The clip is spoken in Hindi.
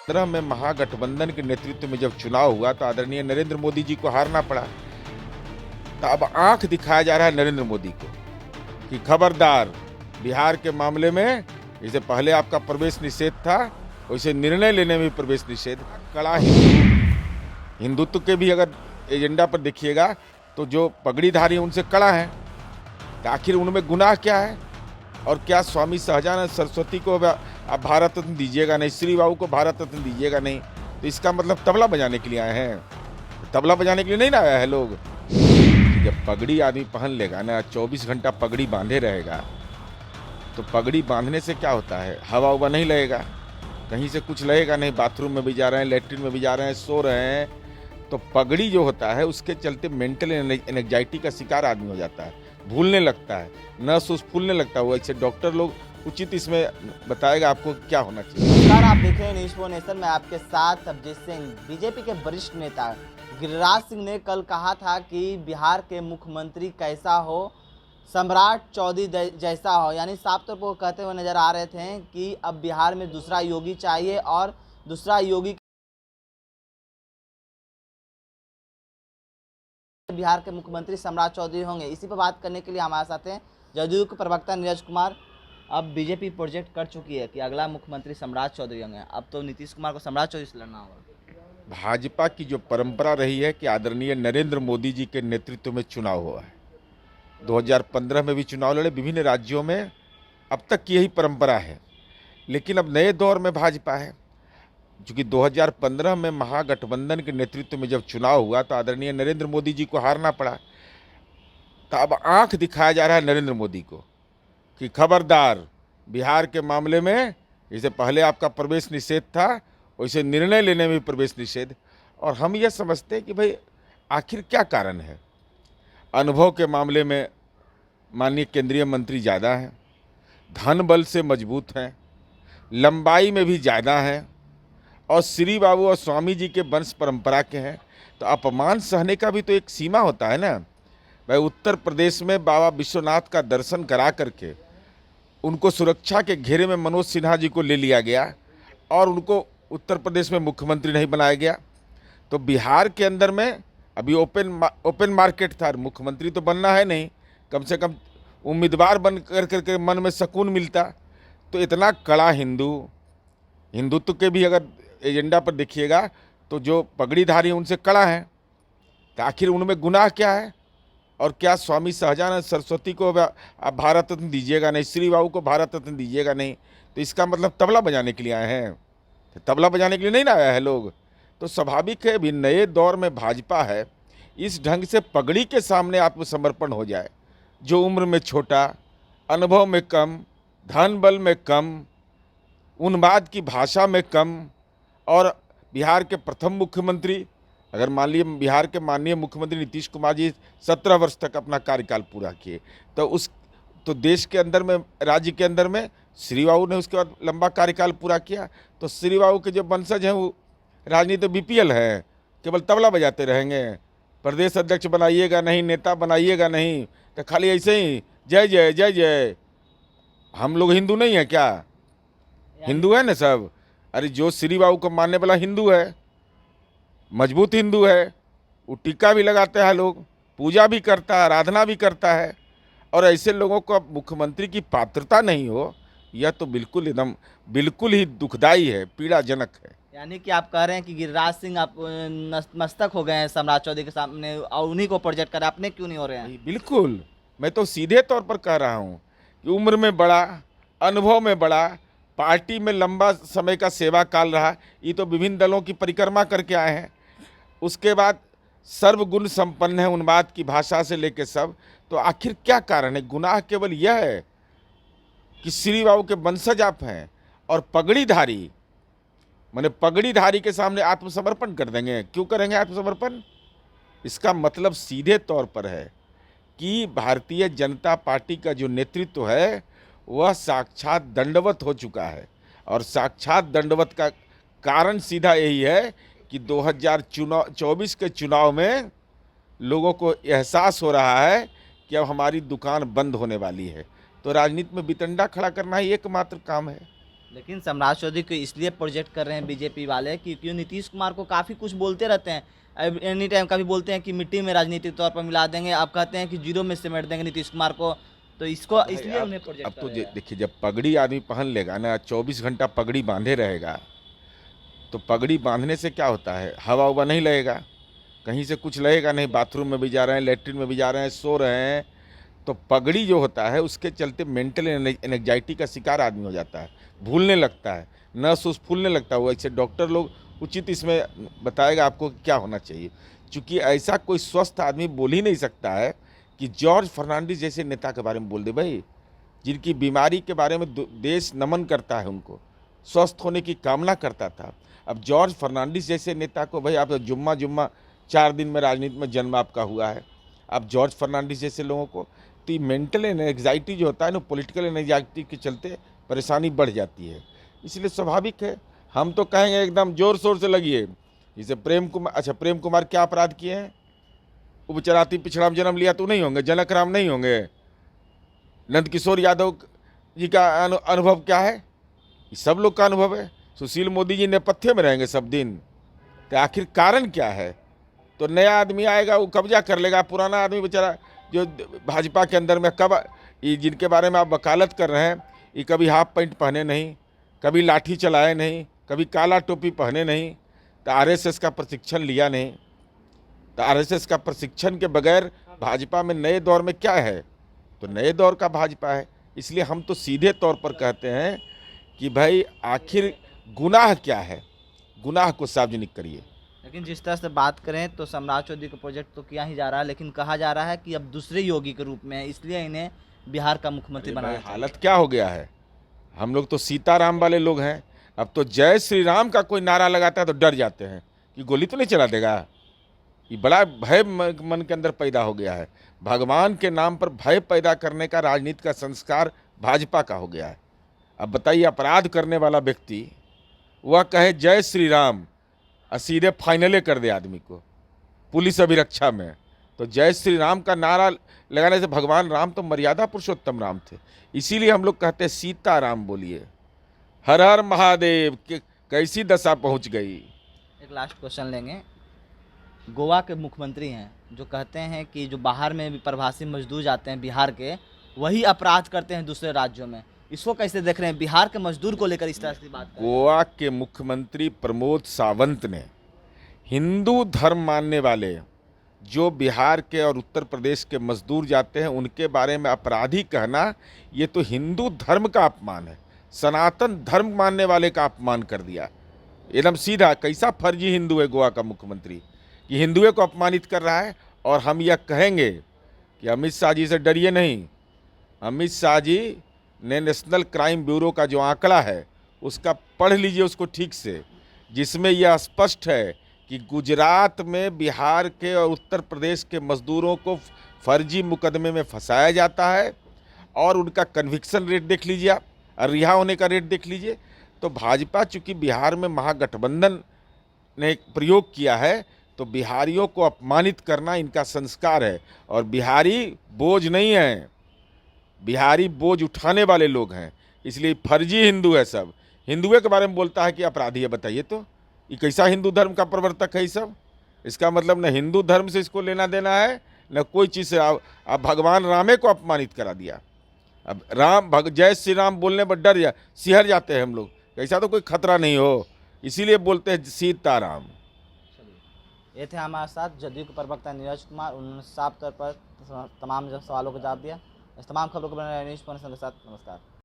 2015 में महागठबंधन के नेतृत्व में जब चुनाव हुआ तो आदरणीय नरेंद्र मोदी जी को हारना पड़ा। तो अब आंख दिखाया जा रहा है नरेंद्र मोदी को कि खबरदार, बिहार के मामले में जैसे पहले आपका प्रवेश निषेध था वैसे निर्णय लेने में भी प्रवेश निषेध। कड़ा हिंदुत्व के भी अगर एजेंडा पर देखिएगा तो जो पगड़ीधारी हैं उनसे कड़ा है। तो आखिर उनमें गुनाह क्या है? और क्या स्वामी सहजानंद सरस्वती को आप भारत रत्न दीजिएगा नहीं, श्री बाबू को भारत रत्न दीजिएगा नहीं, तो इसका मतलब तबला बजाने के लिए आए हैं? तबला बजाने के लिए नहीं ना आया है लोग। जब पगड़ी आदमी पहन लेगा ना, 24 घंटा पगड़ी बांधे रहेगा, तो पगड़ी बांधने से क्या होता है? हवा उवा नहीं लगेगा, कहीं से कुछ लगेगा नहीं। बाथरूम में भी जा रहे हैं, लेटरिन में भी जा रहे हैं, सो रहे हैं, तो पगड़ी जो होता है उसके चलते मेंटल एंजाइटी का शिकार आदमी हो जाता है, भूलने लगता है, नस उस फूलने लगता है। वो ऐसे डॉक्टर लोग उचित इसमें बताएगा आपको क्या होना चाहिए। नमस्कार, आप देख रहे हैं न्यूज़ फॉर नेशन में आपके साथ अभिजीत सिंह। बीजेपी के वरिष्ठ नेता गिरिराज सिंह ने कल कहा था कि बिहार के मुख्यमंत्री कैसा हो, सम्राट चौधरी जैसा हो। यानी साफ तौर पर वो कहते हुए नजर आ रहे थे कि अब बिहार में दूसरा योगी चाहिए और दूसरा योगी बिहार के मुख्यमंत्री सम्राट चौधरी होंगे। इसी पर बात करने के लिए हमारे साथ हैं जदयू के प्रवक्ता नीरज कुमार। अब बीजेपी प्रोजेक्ट कर चुकी है कि अगला मुख्यमंत्री सम्राट चौधरी होंगे। अब तो नीतीश कुमार को सम्राट चौधरी से लड़ना होगा। भाजपा की जो परंपरा रही है कि आदरणीय नरेंद्र मोदी जी के नेतृत्व में चुनाव हुआ है, 2015 में भी चुनाव लड़े विभिन्न राज्यों में, अब तक की यही परंपरा है। लेकिन अब नए दौर में भाजपा है, चूँकि 2015 में महागठबंधन के नेतृत्व में जब चुनाव हुआ तो आदरणीय नरेंद्र मोदी जी को हारना पड़ा। तो अब आंख दिखाया जा रहा है नरेंद्र मोदी को कि खबरदार, बिहार के मामले में जैसे पहले आपका प्रवेश निषेध था वैसे निर्णय लेने में भी प्रवेश निषेध। और हम ये समझते हैं कि भाई आखिर क्या कारण है? अनुभव के मामले में माननीय केंद्रीय मंत्री ज़्यादा हैं, धन बल से मजबूत हैं, लंबाई में भी ज़्यादा हैं, और श्री बाबू और स्वामी जी के वंश परंपरा के हैं। तो अपमान सहने का भी तो एक सीमा होता है ना भाई। उत्तर प्रदेश में बाबा विश्वनाथ का दर्शन करा करके उनको सुरक्षा के घेरे में मनोज सिन्हा जी को ले लिया गया और उनको उत्तर प्रदेश में मुख्यमंत्री नहीं बनाया गया। तो बिहार के अंदर में अभी ओपन मार्केट था, मुख्यमंत्री तो बनना है नहीं, कम से कम उम्मीदवार बन करके मन में सुकून मिलता। तो इतना कड़ा हिंदुत्व के भी अगर एजेंडा पर देखिएगा तो जो पगड़ीधारी हैं उनसे कड़ा है। तो आखिर उनमें गुनाह क्या है? और क्या स्वामी सहजानंद सरस्वती को आप भारत रत्न दीजिएगा नहीं, श्री बाबू को भारत रत्न दीजिएगा नहीं, तो इसका मतलब तबला बजाने के लिए आए हैं? तो तबला बजाने के लिए नहीं ना आया है लोग। तो स्वाभाविक है भी नए दौर में भाजपा है, इस ढंग से पगड़ी के सामने आत्मसमर्पण हो जाए। जो उम्र में छोटा, अनुभव में कम, धन बल में कम, उन्माद की भाषा में कम, और बिहार के प्रथम मुख्यमंत्री, अगर मान लीजिए बिहार के माननीय मुख्यमंत्री नीतीश कुमार जी 17 वर्ष तक अपना कार्यकाल पूरा किए, तो देश के अंदर में, राज्य के अंदर में श्री बाबू ने उसके बाद लंबा कार्यकाल पूरा किया। तो श्री बाबू के जो वंशज हैं वो राजनीति बीपीएल है, केवल तबला बजाते रहेंगे। प्रदेश अध्यक्ष बनाइएगा नहीं, नेता बनाइएगा नहीं, तो खाली ऐसे ही जय जय जय जय। हम लोग हिंदू नहीं है क्या? हिंदू है ना सब। अरे जो श्री बाबू को मानने वाला हिंदू है, मजबूत हिंदू है, वो टीका भी लगाते हैं लोग, पूजा भी करता है, आराधना भी करता है, और ऐसे लोगों को मुख्यमंत्री की पात्रता नहीं हो, यह तो बिल्कुल ही दुखदाई है, पीड़ाजनक है। यानी कि आप कह रहे हैं कि गिरिराज सिंह आप मस्तक हो गए हैं सम्राट चौधरी के सामने और उन्हीं को प्रोजेक्ट कर, अपने क्यों नहीं हो रहे हैं? बिल्कुल, मैं तो सीधे तौर पर कह रहा हूँ कि उम्र में बड़ा, अनुभव में बड़ा, पार्टी में लंबा समय का सेवा काल रहा, ये तो विभिन्न दलों की परिक्रमा करके आए हैं। उसके बाद सर्वगुण संपन्न है, उन्माद की भाषा से लेकर सब। तो आखिर क्या कारण है? गुनाह केवल यह है कि श्री बाबू के वंशज आप हैं और पगड़ीधारी, माने पगड़ीधारी के सामने आत्मसमर्पण कर देंगे। क्यों करेंगे आत्मसमर्पण? इसका मतलब सीधे तौर पर है कि भारतीय जनता पार्टी का जो नेतृत्व है वह साक्षात दंडवत हो चुका है। और साक्षात दंडवत का कारण सीधा यही है कि 2024 के चुनाव में लोगों को एहसास हो रहा है कि अब हमारी दुकान बंद होने वाली है। तो राजनीति में वितंडा खड़ा करना ही एकमात्र काम है। लेकिन सम्राट चौधरी को इसलिए प्रोजेक्ट कर रहे हैं बीजेपी वाले क्योंकि नीतीश कुमार को काफ़ी कुछ बोलते रहते हैं। अब एनी टाइम कभी बोलते हैं कि मिट्टी में राजनीतिक तौर पर मिला देंगे, अब कहते हैं कि जीरो में समेट देंगे नीतीश कुमार को, तो इसको इसलिए उन्हें प्रोजेक्ट अब कर तो रहे हैं। देखिए, जब पगड़ी आदमी पहन लेगा ना, 24 घंटा पगड़ी बांधे रहेगा, तो पगड़ी बांधने से क्या होता है, हवा उवा नहीं लगेगा, कहीं से कुछ लगेगा नहीं, बाथरूम में भी जा रहे हैं, लेटरिन में भी जा रहे हैं, सो रहे हैं, तो पगड़ी जो होता है उसके चलते मेंटल एंजाइटी का शिकार आदमी हो जाता है, भूलने लगता है, नस उस फूलने लगता है। वो ऐसे डॉक्टर लोग उचित इसमें बताएगा आपको कि क्या होना चाहिए, क्योंकि ऐसा कोई स्वस्थ आदमी बोल ही नहीं सकता है कि जॉर्ज फर्नांडिस जैसे नेता के बारे में बोल दे भाई, जिनकी बीमारी के बारे में देश नमन करता है, उनको स्वस्थ होने की कामना करता था। अब जॉर्ज फर्नांडिस जैसे नेता को भाई, आप जुम्मा 4 दिन में राजनीति में जन्म आपका हुआ है, आप जॉर्ज फर्नांडिस जैसे लोगों को, तो ये मेंटल एंजाइटी जो होता है ना, पॉलिटिकल एंजाइटी के चलते परेशानी बढ़ जाती है। इसलिए स्वाभाविक है, हम तो कहेंगे एकदम जोर शोर से लगिए। जैसे प्रेम कुमार, अच्छा प्रेम कुमार क्या अपराध किए हैं, उपचराती पिछड़ा में जन्म लिया तो नहीं होंगे, जनक राम नहीं होंगे, नंदकिशोर यादव जी का अनुभव क्या है, ये सब लोग का अनुभव है। सुशील मोदी जी नेपथ्य में रहेंगे सब दिन, तो आखिर कारण क्या है? तो नया आदमी आएगा वो कब्जा कर लेगा, पुराना आदमी बेचारा जो भाजपा के अंदर में कब, ये जिनके बारे में आप वकालत कर रहे हैं, ये कभी हाफ पैंट पहने नहीं, कभी लाठी चलाए नहीं, कभी काला टोपी पहने नहीं, तो आरएसएस का प्रशिक्षण लिया नहीं, तो आरएसएस का प्रशिक्षण के बगैर भाजपा में नए दौर में क्या है, तो नए दौर का भाजपा है। इसलिए हम तो सीधे तौर पर कहते हैं कि भाई आखिर गुनाह क्या है, गुनाह को सार्वजनिक करिए। लेकिन जिस तरह से बात करें तो सम्राट चौधरी का प्रोजेक्ट तो किया ही जा रहा है, लेकिन कहा जा रहा है कि अब दूसरे योगी के रूप में है, इसलिए इन्हें बिहार का मुख्यमंत्री अरे बनाना भाई, चाहिए। हालत क्या हो गया है, हम लोग तो सीताराम वाले लोग हैं, अब तो जय श्री राम का कोई नारा लगाता है तो डर जाते हैं कि गोली तो नहीं चला देगा। ये बड़ा भय मन के अंदर पैदा हो गया है। भगवान के नाम पर भय पैदा करने का राजनीति का संस्कार भाजपा का हो गया है। अब बताइए, अपराध करने वाला व्यक्ति वह कहे जय श्री राम और सीधे फाइनले कर दे आदमी को पुलिस अभिरक्षा में, तो जय श्री राम का नारा लगाने से भगवान राम तो मर्यादा पुरुषोत्तम राम थे। इसीलिए हम लोग कहते हैं सीताराम बोलिए, हर हर महादेव। कैसी दशा पहुंच गई। एक लास्ट क्वेश्चन लेंगे। गोवा के मुख्यमंत्री हैं जो कहते हैं कि जो बाहर में भी प्रवासी मजदूर जाते हैं बिहार के, वही अपराध करते हैं दूसरे राज्यों में, इसको कैसे देख रहे हैं? बिहार के मजदूर को लेकर इस तरह की बात कर रहे हैं। गोवा के मुख्यमंत्री प्रमोद सावंत ने हिंदू धर्म मानने वाले जो बिहार के और उत्तर प्रदेश के मजदूर जाते हैं उनके बारे में अपराधी कहना, ये तो हिंदू धर्म का अपमान है, सनातन धर्म मानने वाले का अपमान कर दिया एकदम सीधा। कैसा फर्जी हिंदू है गोवा का मुख्यमंत्री, कि हिंदुओं को अपमानित कर रहा है। और हम यह कहेंगे कि अमित शाह जी से डरिए नहीं। अमित शाह जी ने नेशनल क्राइम ब्यूरो का जो आंकड़ा है उसका पढ़ लीजिए उसको ठीक से, जिसमें यह स्पष्ट है कि गुजरात में बिहार के और उत्तर प्रदेश के मजदूरों को फर्जी मुकदमे में फंसाया जाता है, और उनका कन्विक्शन रेट देख लीजिए आप, और रिहा होने का रेट देख लीजिए। तो भाजपा चूंकि बिहार में महागठबंधन ने एक प्रयोग किया है, तो बिहारियों को अपमानित करना इनका संस्कार है। और बिहारी बोझ नहीं है, बिहारी बोझ उठाने वाले लोग हैं, इसलिए फर्जी हिंदू है सब। हिंदुओं के बारे में बोलता है कि अपराधी है, बताइए तो ये कैसा हिंदू धर्म का प्रवर्तक है ये सब। इसका मतलब न हिंदू धर्म से इसको लेना देना है न कोई चीज़ से। आप भगवान रामे को अपमानित करा दिया। अब जय श्री राम बोलने पर सिहर जाते हैं हम लोग, ऐसा तो कोई खतरा नहीं हो, इसीलिए बोलते हैं सीताराम। ये थे हमारे साथ जदयू के प्रवक्ता नीरज कुमार, उन्होंने साफ तौर पर तमाम सवालों का जवाब दिया। इस तमाम खबरों को बने रहे न्यूज़ के साथ। नमस्कार।